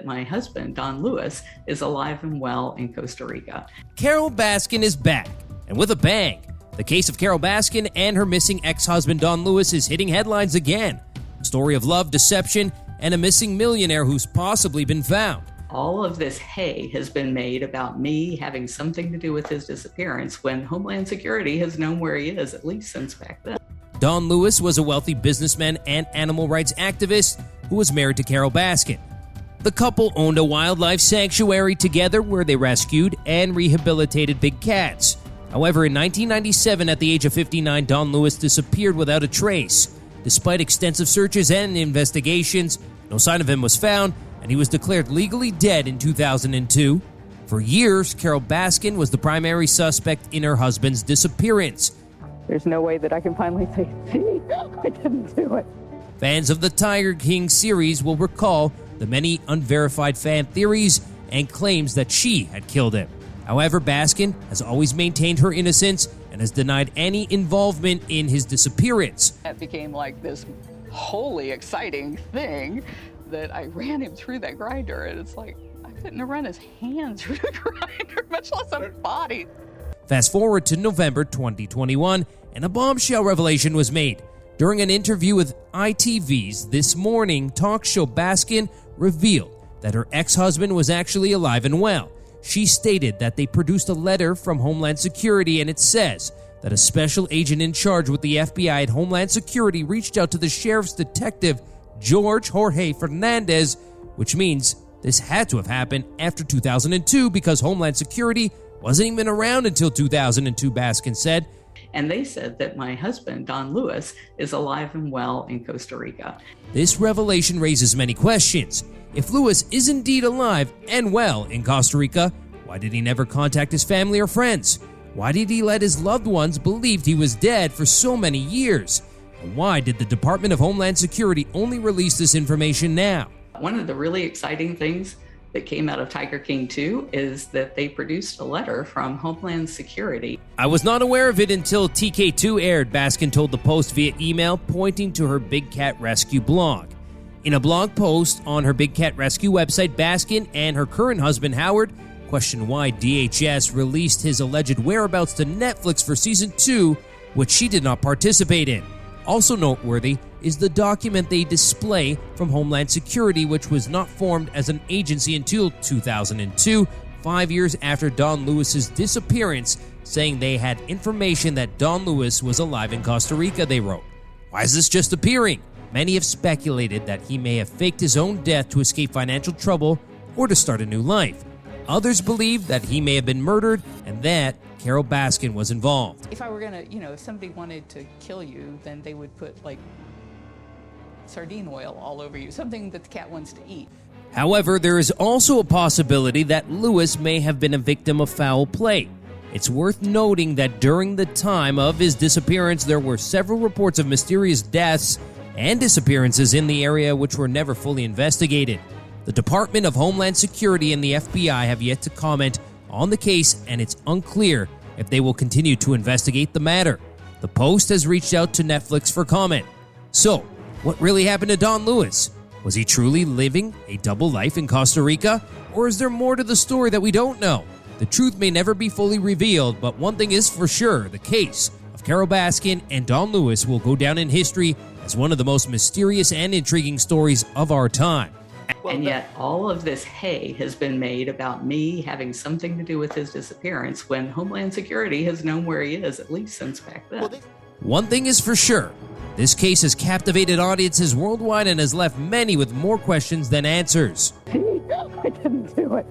my husband, Don Lewis, is alive and well in Costa Rica. Carole Baskin is back, and with a bang. The case of Carole Baskin and her missing ex-husband Don Lewis is hitting headlines again. A story of love, deception, and a missing millionaire who's possibly been found. All of this hay has been made about me having something to do with his disappearance when Homeland Security has known where he is, at least since back then. Don Lewis was a wealthy businessman and animal rights activist who was married to Carole Baskin. The couple owned a wildlife sanctuary together where they rescued and rehabilitated big cats. However, in 1997, at the age of 59, Don Lewis disappeared without a trace. Despite extensive searches and investigations, no sign of him was found, and he was declared legally dead in 2002. For years, Carole Baskin was the primary suspect in her husband's disappearance. There's no way that I can finally say, see, I didn't do it. Fans of the Tiger King series will recall the many unverified fan theories and claims that she had killed him. However, Baskin has always maintained her innocence and has denied any involvement in his disappearance. That became like this wholly exciting thing that I ran him through that grinder, and it's like, I couldn't run his hands through the grinder, much less a body. Fast forward to November 2021, and a bombshell revelation was made. During an interview with ITV's This Morning talk show, Baskin revealed that her ex-husband was actually alive and well. She stated that they produced a letter from Homeland Security, and it says that a special agent in charge with the FBI at Homeland Security reached out to the sheriff's detective, George Jorge Fernandez, which means this had to have happened after 2002 because Homeland Security wasn't even around until 2002, Baskin said. And they said that my husband, Don Lewis, is alive and well in Costa Rica. This revelation raises many questions. If Lewis is indeed alive and well in Costa Rica, why did he never contact his family or friends? Why did he let his loved ones believe he was dead for so many years? And why did the Department of Homeland Security only release this information now? One of the really exciting things that came out of Tiger King 2 is that they produced a letter from Homeland Security. I was not aware of it until TK2 aired, Baskin told the Post via email, pointing to her Big Cat Rescue blog. In a blog post on her Big Cat Rescue website, Baskin and her current husband, Howard, questioned why DHS released his alleged whereabouts to Netflix for Season 2, which she did not participate in. Also noteworthy is the document they display from Homeland Security, which was not formed as an agency until 2002, 5 years after Don Lewis's disappearance, saying they had information that Don Lewis was alive in Costa Rica, they wrote. Why is this just appearing? Many have speculated that he may have faked his own death to escape financial trouble or to start a new life. Others believe that he may have been murdered and that Carole Baskin was involved. If I were gonna, if somebody wanted to kill you, then they would put like sardine oil all over you, something that the cat wants to eat. However, there is also a possibility that Lewis may have been a victim of foul play. It's worth noting that during the time of his disappearance, there were several reports of mysterious deaths and disappearances in the area which were never fully investigated. The Department of Homeland Security and the FBI have yet to comment on the case, and it's unclear if they will continue to investigate the matter. The Post has reached out to Netflix for comment. So, what really happened to Don Lewis? Was he truly living a double life in Costa Rica? Or is there more to the story that we don't know? The truth may never be fully revealed, but one thing is for sure, the case of Carole Baskin and Don Lewis will go down in history as one of the most mysterious and intriguing stories of our time. And yet all of this hay has been made about me having something to do with his disappearance when Homeland Security has known where he is, at least since back then. One thing is for sure, this case has captivated audiences worldwide and has left many with more questions than answers. I didn't do it.